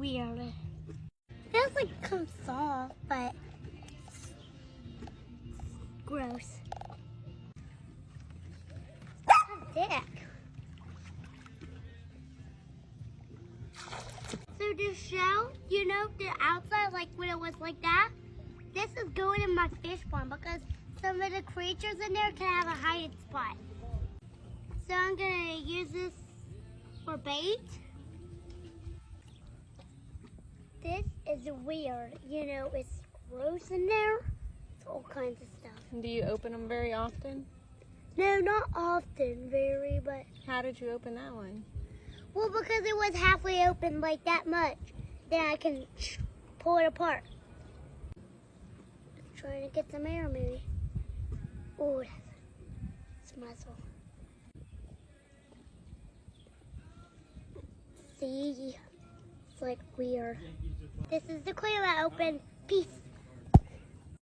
weird. Feels like it comes soft, but gross. Dick. So the shell, you know, the outside, like when it was like that, this is going in my fish pond because some of the creatures in there can have a hiding spot. So I'm gonna use this for bait. This is weird, you know, it's gross in there. It's all kinds of stuff. Do you open them very often? No, not often, very, but... How did you open that one? Well, because it was halfway open, like that much. Then I can pull it apart. Trying to get some air, maybe. Oh, that's muzzle. See? It's like weird. This is the aquarium I opened. Peace.